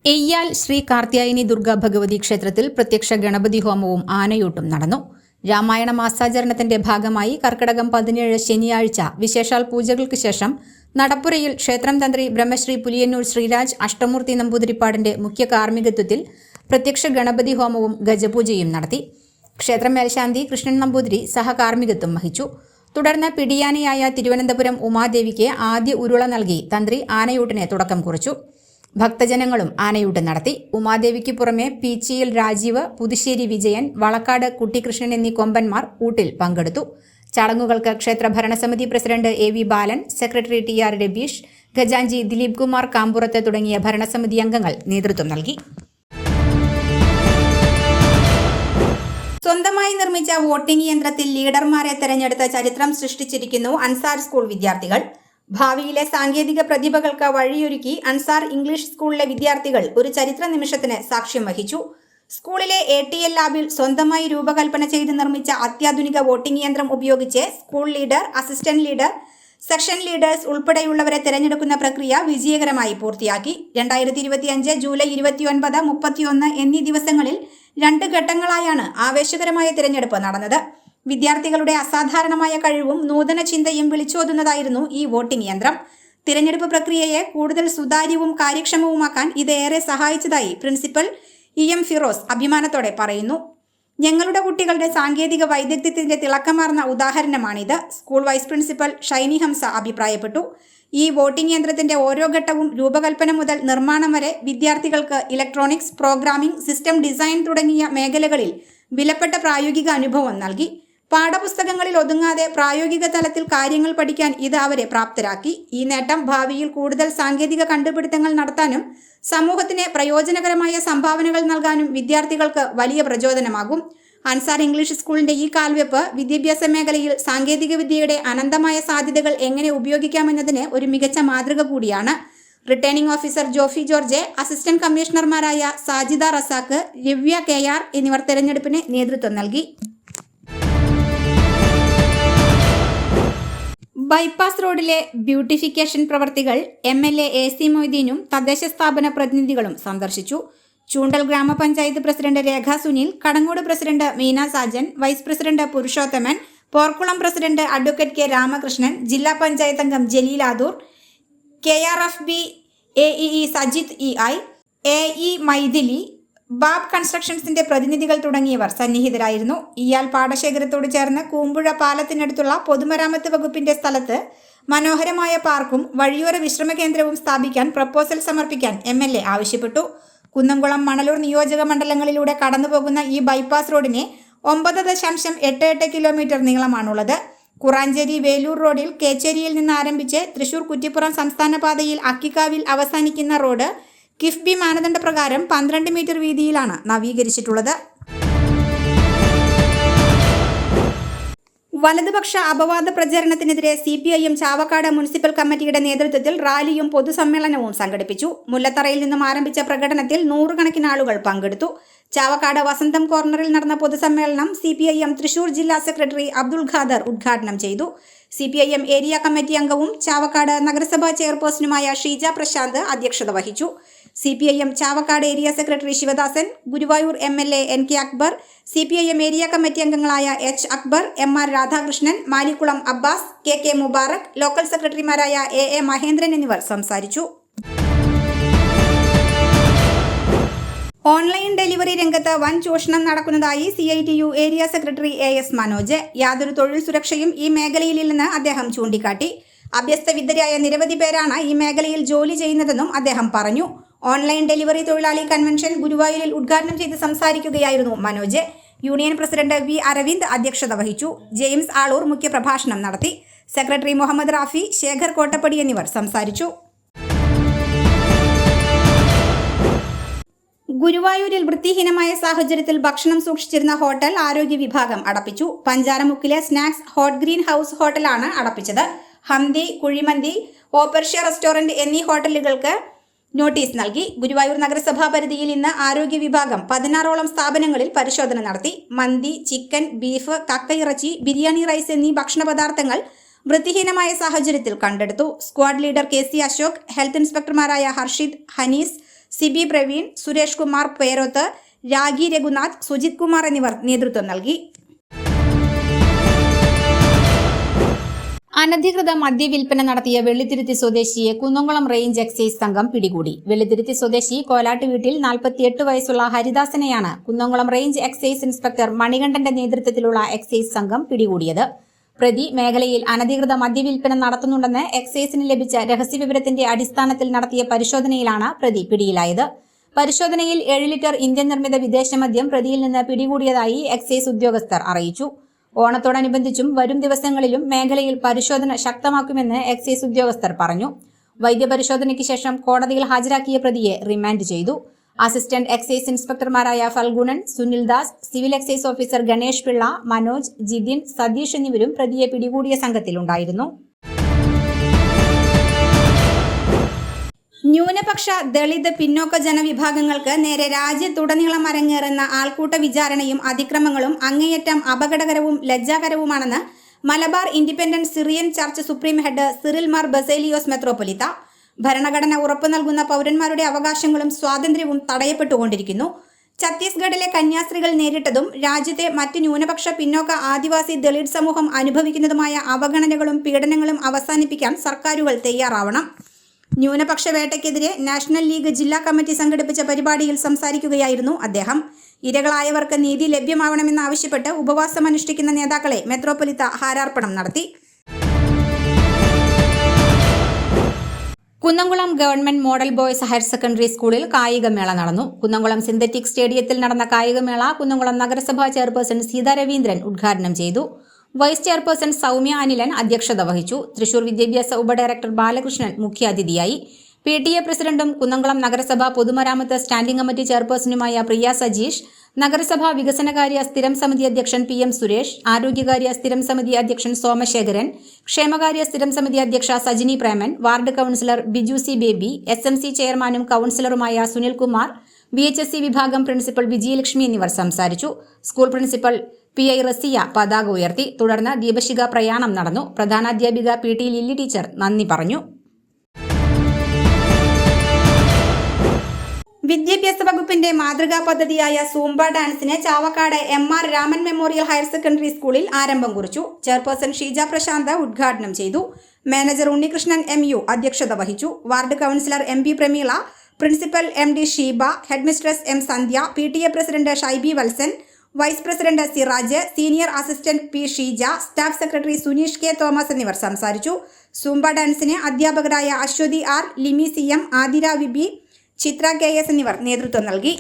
എയ്യാൽ ശ്രീ കാർത്യായനി ദുർഗാ ഭഗവതി ക്ഷേത്രത്തിൽ പ്രത്യക്ഷ ഗണപതി ഹോമവും ആനയൂട്ടും നടന്നു. രാമായണ മാസാചരണത്തിന്റെ ഭാഗമായി കർക്കിടകം 17 ശനിയാഴ്ച വിശേഷാൽ പൂജകൾക്ക് ശേഷം നടപ്പുരയിൽ ക്ഷേത്രം തന്ത്രി ബ്രഹ്മശ്രീ പുലിയന്നൂർ ശ്രീരാജ് അഷ്ടമൂർത്തി നമ്പൂതിരിപ്പാടിന്റെ മുഖ്യ കാർമ്മികത്വത്തിൽ പ്രത്യക്ഷ ഗണപതി ഹോമവും ഗജപൂജയും നടത്തി. ക്ഷേത്രം മേൽശാന്തി കൃഷ്ണൻ നമ്പൂതിരി സഹകാർമ്മികത്വം വഹിച്ചു. തുടർന്ന് പിടിയാനയായ തിരുവനന്തപുരം ഉമാദേവിക്ക് ആദ്യ ഉരുള നൽകി തന്ത്രി ആനയൂട്ടിന് തുടക്കം കുറിച്ചു. ഭക്തജനങ്ങളും ആനയൂട്ട് നടത്തി. ഉമാദേവിക്ക് പുറമെ പീച്ചിയിൽ രാജീവ്, പുതുശ്ശേരി വിജയൻ, വളക്കാട് കുട്ടിക്കൃഷ്ണൻ എന്നീ കൊമ്പന്മാർ ഊട്ടിൽ പങ്കെടുത്തു. ചടങ്ങുകൾക്ക് ക്ഷേത്ര ഭരണസമിതി president A V Balan, secretary T R Rabeesh, ഖജാൻജി ദിലീപ് കുമാർ കാമ്പുറത്ത് തുടങ്ങിയ ഭരണസമിതി അംഗങ്ങൾ നേതൃത്വം നൽകി. സ്വന്തമായി നിർമ്മിച്ച വോട്ടിംഗ് യന്ത്രത്തിൽ ലീഡർമാരെ തെരഞ്ഞെടുത്ത ചരിത്രം സൃഷ്ടിച്ചിരിക്കുന്നു അൻസാർ സ്കൂൾ വിദ്യാർത്ഥികൾ. ഭാവിയിലെ സാങ്കേതിക പ്രതിഭകൾക്ക് വഴിയൊരുക്കി അൻസാർ ഇംഗ്ലീഷ് സ്കൂളിലെ വിദ്യാർത്ഥികൾ ഒരു ചരിത്ര നിമിഷത്തിന് സാക്ഷ്യം വഹിച്ചു. സ്കൂളിലെ ATL ലാബിൽ സ്വന്തമായി രൂപകൽപ്പന ചെയ്ത് നിർമ്മിച്ച അത്യാധുനിക വോട്ടിംഗ് യന്ത്രം ഉപയോഗിച്ച് school leader, assistant leader, section leaders ഉൾപ്പെടെയുള്ളവരെ തിരഞ്ഞെടുക്കുന്ന പ്രക്രിയ വിജയകരമായി പൂർത്തിയാക്കി. 2025 ജൂലൈ 29, 31 എന്നീ ദിവസങ്ങളിൽ 2 ഘട്ടങ്ങളായാണ് ആവേശകരമായ തിരഞ്ഞെടുപ്പ് നടന്നത്. വിദ്യാർത്ഥികളുടെ അസാധാരണമായ കഴിവും നൂതന ചിന്തയും വിളിച്ചോതുന്നതായിരുന്നു ഈ വോട്ടിംഗ് യന്ത്രം. തിരഞ്ഞെടുപ്പ് പ്രക്രിയയെ കൂടുതൽ സുതാര്യവും കാര്യക്ഷമവുമാക്കാൻ ഇത് ഏറെ സഹായിച്ചതായി പ്രിൻസിപ്പൽ EM ഫിറോസ് അഭിമാനത്തോടെ പറയുന്നു. ഞങ്ങളുടെ കുട്ടികളുടെ സാങ്കേതിക വൈദഗ്ധ്യത്തിന്റെ തിളക്കമാർന്ന ഉദാഹരണമാണിത്. School vice principal Shiny Hamsa അഭിപ്രായപ്പെട്ടു. ഈ വോട്ടിംഗ് യന്ത്രത്തിന്റെ ഓരോ ഘട്ടവും രൂപകൽപ്പന മുതൽ നിർമ്മാണം വരെ വിദ്യാർത്ഥികൾക്ക് ഇലക്ട്രോണിക്സ്, പ്രോഗ്രാമിംഗ്, സിസ്റ്റം ഡിസൈൻ തുടങ്ങിയ മേഖലകളിൽ വിലപ്പെട്ട പ്രായോഗിക അനുഭവം നൽകി. പാഠപുസ്തകങ്ങളിൽ ഒതുങ്ങാതെ പ്രായോഗിക തലത്തിൽ കാര്യങ്ങൾ പഠിക്കാൻ ഇത് അവരെ പ്രാപ്തരാക്കി. ഈ നേട്ടം ഭാവിയിൽ കൂടുതൽ സാങ്കേതിക കണ്ടുപിടുത്തങ്ങൾ നടത്താനും സമൂഹത്തിന് പ്രയോജനകരമായ സംഭാവനകൾ നൽകാനും വിദ്യാർത്ഥികൾക്ക് വലിയ പ്രചോദനമാകും. അൻസാർ ഇംഗ്ലീഷ് സ്കൂളിന്റെ ഈ കാൽവെപ്പ് വിദ്യാഭ്യാസ മേഖലയിൽ സാങ്കേതിക വിദ്യയുടെ അനന്തമായ സാധ്യതകൾ എങ്ങനെ ഉപയോഗിക്കാമെന്നതിന് ഒരു മികച്ച മാതൃക കൂടിയാണ്. Returning officer Jofy George, assistant കമ്മീഷണർമാരായ സാജിദ റസാക്ക്, രവ്യ KR എന്നിവർ തെരഞ്ഞെടുപ്പിന് നേതൃത്വം നൽകി. ബൈപ്പാസ് റോഡിലെ ബ്യൂട്ടിഫിക്കേഷൻ പ്രവർത്തികൾ MLA AC മൊയ്തീനും തദ്ദേശ സ്ഥാപന പ്രതിനിധികളും സന്ദർശിച്ചു. Choondal Gramapanchayat president Rekha Sunil, Kadangode president Meena Sajan, vice president Purushothaman, Porkulam president advocate K Ramakrishnan, ജില്ലാ പഞ്ചായത്ത് അംഗം Jaleel Adoor, KRFB AEE Sajith EI, AE Maithili, ബാബ് കൺസ്ട്രക്ഷൻസിന്റെ പ്രതിനിധികൾ തുടങ്ങിയവർ സന്നിഹിതരായിരുന്നു. ഇയാൾ പാടശേഖരത്തോട് ചേർന്ന് കൂമ്പുഴ പാലത്തിനടുത്തുള്ള പൊതുമരാമത്ത് വകുപ്പിന്റെ സ്ഥലത്ത് മനോഹരമായ പാർക്കും വഴിയോര വിശ്രമ കേന്ദ്രവും സ്ഥാപിക്കാൻ പ്രപ്പോസൽ സമർപ്പിക്കാൻ MLA ആവശ്യപ്പെട്ടു. കുന്നംകുളം, മണലൂർ നിയോജക മണ്ഡലങ്ങളിലൂടെ കടന്നുപോകുന്ന ഈ ബൈപ്പാസ് റോഡിന് 9.88 കിലോമീറ്റർ നീളമാണുള്ളത്. കുറാഞ്ചേരി വേലൂർ റോഡിൽ കേച്ചേരിയിൽ നിന്ന് ആരംഭിച്ച് തൃശൂർ കുറ്റിപ്പുറം സംസ്ഥാന പാതയിൽ അക്കിക്കാവിൽ അവസാനിക്കുന്ന റോഡ് കിഫ്ബി മാനദണ്ഡ പ്രകാരം 12 മീറ്റർ വീതിയിലാണ് നവീകരിച്ചിട്ടുള്ളത്. വലതുപക്ഷ അപവാദ പ്രചരണത്തിനെതിരെ CPIM ചാവക്കാട് മുനിസിപ്പൽ കമ്മിറ്റിയുടെ നേതൃത്വത്തിൽ റാലിയും പൊതുസമ്മേളനവും സംഘടിപ്പിച്ചു. മുല്ലത്തറയിൽ നിന്നും ആരംഭിച്ച പ്രകടനത്തിൽ 100 കണക്കിന് ആളുകൾ പങ്കെടുത്തു. ചാവക്കാട് വസന്തം കോർണറിൽ നടന്ന പൊതുസമ്മേളനം CPIM തൃശൂർ ജില്ലാ സെക്രട്ടറി അബ്ദുൾ ഖാദർ ഉദ്ഘാടനം ചെയ്തു. CPIM ഏരിയ കമ്മിറ്റി അംഗവും ചാവക്കാട് നഗരസഭാ ചെയർപേഴ്സണുമായ ഷീജ പ്രശാന്ത് അധ്യക്ഷത വഹിച്ചു. CPIM Chavakkad area secretary Sivadasan, Guruvayur MLA NK Akbar, CPIM area committee അംഗങ്ങളായ H Akbar, MR Radhakrishnan, Malikkulam Abbas, KK Mubarak, local സെക്രട്ടറിമാരായ AA മഹേന്ദ്രൻ എന്നിവർ സംസാരിച്ചു. ഓൺലൈൻ ഡെലിവറി രംഗത്ത് വൻ ചൂഷണം നടക്കുന്നതായി CITU area secretary AS Manoj. യാതൊരു തൊഴിൽ സുരക്ഷയും ഈ മേഖലയിലില്ലെന്ന് അദ്ദേഹം ചൂണ്ടിക്കാട്ടി. അഭ്യസ്തവിദ്യരായ നിരവധി പേരാണ് ഈ മേഖലയിൽ ജോലി ചെയ്യുന്നതെന്നും അദ്ദേഹം പറഞ്ഞു. ഓൺലൈൻ ഡെലിവറി തൊഴിലാളി കൺവെൻഷൻ ഗുരുവായൂരിൽ ഉദ്ഘാടനം ചെയ്ത് സംസാരിക്കുകയായിരുന്നു Manoj. Union president V Aravind അധ്യക്ഷത വഹിച്ചു. ജെയിംസ് ആളൂർ മുഖ്യപ്രഭാഷണം നടത്തി. സെക്രട്ടറി മുഹമ്മദ് റാഫി, ശേഖർ കോട്ടപ്പടി എന്നിവർ സംസാരിച്ചു. ഗുരുവായൂരിൽ വൃത്തിഹീനമായ സാഹചര്യത്തിൽ ഭക്ഷണം സൂക്ഷിച്ചിരുന്ന ഹോട്ടൽ ആരോഗ്യ വിഭാഗം അടപ്പിച്ചു. പഞ്ചാരമുക്കിലെ സ്നാക്സ് ഹോട്ട് ഗ്രീൻ ഹൗസ് ഹോട്ടലാണ് അടപ്പിച്ചത്. ഹംദി, കുഴിമന്തി, ഓപ്പർഷ്യ റെസ്റ്റോറന്റ് എന്നീ ഹോട്ടലുകൾക്ക് നോട്ടീസ് നൽകി. ഗുരുവായൂർ നഗരസഭാ പരിധിയിൽ ഇന്ന് ആരോഗ്യ വിഭാഗം 16ഓളം സ്ഥാപനങ്ങളിൽ പരിശോധന നടത്തി. മന്തി, ചിക്കൻ, ബീഫ്, കക്കയിറച്ചി, ബിരിയാണി റൈസ് എന്നീ ഭക്ഷണ പദാർത്ഥങ്ങൾ വൃത്തിഹീനമായ സാഹചര്യത്തിൽ കണ്ടെടുത്തു. Squad leader KC Ashok, health ഇൻസ്പെക്ടർമാരായ ഹർഷിദ്, ഹനീസ്, സിബി പ്രവീൺ, സുരേഷ് കുമാർ പേരോത്ത്, രാഗി രഘുനാഥ്, സുജിത് കുമാർ എന്നിവർ നേതൃത്വം നൽകി. അനധികൃത മദ്യവിൽപ്പന നടത്തിയ വെള്ളിത്തിരുത്തി സ്വദേശിയെ കുന്നംകുളം റേഞ്ച് എക്സൈസ് സംഘം പിടികൂടി. വെള്ളിത്തിരുത്തി സ്വദേശി കോലാട്ട് വീട്ടിൽ 48 വയസ്സുള്ള ഹരിദാസനെയാണ് കുന്നംകുളം റേഞ്ച് എക്സൈസ് ഇൻസ്പെക്ടർ മണികണ്ഠന്റെ നേതൃത്വത്തിലുള്ള എക്സൈസ് സംഘം പിടികൂടിയത്. പ്രതി മേഖലയിൽ അനധികൃത മദ്യവിൽപ്പന നടത്തുന്നുണ്ടെന്ന് എക്സൈസിന് ലഭിച്ച രഹസ്യവിവരത്തിന്റെ അടിസ്ഥാനത്തിൽ നടത്തിയ പരിശോധനയിലാണ് പ്രതി പിടിയിലായത്. പരിശോധനയിൽ 7 ലിറ്റർ ഇന്ത്യൻ നിർമ്മിത വിദേശ മദ്യം പ്രതിയിൽ നിന്ന് പിടികൂടിയതായി എക്സൈസ് ഉദ്യോഗസ്ഥർ അറിയിച്ചു. ഓണത്തോടനുബന്ധിച്ചും വരും ദിവസങ്ങളിലും മേഖലയിൽ പരിശോധന ശക്തമാക്കുമെന്ന് എക്സൈസ് ഉദ്യോഗസ്ഥർ പറഞ്ഞു. വൈദ്യപരിശോധനയ്ക്ക് ശേഷം കോടതിയിൽ ഹാജരാക്കിയ പ്രതിയെ റിമാൻഡ് ചെയ്തു. അസിസ്റ്റന്റ് എക്സൈസ് ഇൻസ്പെക്ടർമാരായ Phalgunan, Sunildas, civil excise officer Ganesh Pillai, Manoj, Jithin, Satheesh എന്നിവരും പ്രതിയെ പിടികൂടിയ സംഘത്തിലുണ്ടായിരുന്നു. ന്യൂനപക്ഷ, ദളിത്, പിന്നോക്ക ജനവിഭാഗങ്ങൾക്ക് നേരെ രാജ്യത്തുടനീളം അരങ്ങേറുന്ന ആൾക്കൂട്ട വിചാരണയും അതിക്രമങ്ങളും അങ്ങേയറ്റം അപകടകരവും ലജ്ജാകരവുമാണെന്ന് Malabar independent Syrian church supreme head Cyril Mar Baselios മെത്രോപൊലിത്ത. ഭരണഘടന ഉറപ്പു നൽകുന്ന പൗരന്മാരുടെ അവകാശങ്ങളും സ്വാതന്ത്ര്യവും തടയപ്പെട്ടുകൊണ്ടിരിക്കുന്നു. ഛത്തീസ്ഗഡിലെ കന്യാസ്ത്രീകൾ നേരിട്ടതും രാജ്യത്തെ മറ്റ് ന്യൂനപക്ഷ, പിന്നോക്ക, ആദിവാസി, ദളിത് സമൂഹം അനുഭവിക്കുന്നതുമായ അവഗണനകളും പീഡനങ്ങളും അവസാനിപ്പിക്കാൻ സർക്കാരുകൾ തയ്യാറാവണം. ന്യൂനപക്ഷ വേട്ടയ്ക്കെതിരെ നാഷണൽ ലീഗ് ജില്ലാ കമ്മിറ്റി സംഘടിപ്പിച്ച പരിപാടിയിൽ സംസാരിക്കുകയായിരുന്നു അദ്ദേഹം. ഇരകളായവർക്ക് നീതി ലഭ്യമാവണമെന്നാവശ്യപ്പെട്ട് ഉപവാസം അനുഷ്ഠിക്കുന്ന നേതാക്കളെ മെത്രോപൊലിത്ത ഹാരാർപ്പണം നടത്തി. Kunnamkulam government model boys higher secondary സ്കൂളിൽ കായികമേള നടന്നു. കുന്നംകുളം സിന്തറ്റിക് സ്റ്റേഡിയത്തിൽ നടന്ന കായികമേള കുന്നംകുളം നഗരസഭാ ചെയർപേഴ്സൺ സീതാ രവീന്ദ്രൻ ഉദ്ഘാടനം ചെയ്തു. വൈസ് ചെയർപേഴ്സൺ സൗമ്യ അനിലൻ അധ്യക്ഷത വഹിച്ചു. തൃശൂർ വിദ്യാഭ്യാസ ഉപഡയറക്ടർ ബാലകൃഷ്ണൻ മുഖ്യാതിഥിയായി. PTA പ്രസിഡന്റും കുന്നംകുളം നഗരസഭാ പൊതുമരാമത്ത് സ്റ്റാൻഡിംഗ് കമ്മിറ്റി ചെയർപേഴ്സണുമായ പ്രിയ സജീഷ്, നഗരസഭാ വികസനകാര്യ സ്ഥിരം സമിതി അധ്യക്ഷൻ PM സുരേഷ്, ആരോഗ്യകാര്യ സ്ഥിരം സമിതി അധ്യക്ഷൻ സോമശേഖരൻ, ക്ഷേമകാര്യ സ്ഥിരം സമിതി അധ്യക്ഷ Sajini Preman, ward councillor Biju C baby, SMC ചെയർമാനും കൌൺസിലറുമായ സുനിൽകുമാർ, VHSC വിഭാഗം പ്രിൻസിപ്പൽ വിജയലക്ഷ്മി എന്നിവർ സംസാരിച്ചു. സ്കൂൾ പ്രിൻസിപ്പൽ PI റസിയ പതാക ഉയർത്തി. തുടർന്ന് ദീപശിഖ പ്രയാണം നടന്നു. പ്രധാനാധ്യാപിക PT ലില്ലി ടീച്ചർ നന്ദി പറഞ്ഞു. വിദ്യാഭ്യാസ വകുപ്പിന്റെ മാതൃകാ പദ്ധതിയായ സൂംബ ഡാൻസിന് Chavakkad MR Raman memorial higher secondary സ്കൂളിൽ ആരംഭം കുറിച്ചു. ചെയർപേഴ്സൺ ഷീജ പ്രശാന്ത് ഉദ്ഘാടനം ചെയ്തു. മാനേജർ ഉണ്ണികൃഷ്ണൻ MU അധ്യക്ഷത വഹിച്ചു. Ward councillor MP Prameela, principal MD Sheeba, headmistress M Sandhya, PTA president Shyby Valsan, vice president Siraj, senior assistant P Sheeja, staff secretary Suneesh K Thomas എന്നിവർ സംസാരിച്ചു. സൂംബ ഡാൻസിന് അധ്യാപകരായ അശ്വതി R, ലിമി CM, ആതിര വിബി, ചിത്ര KS എന്നിവർ നേതൃത്വം നൽകി.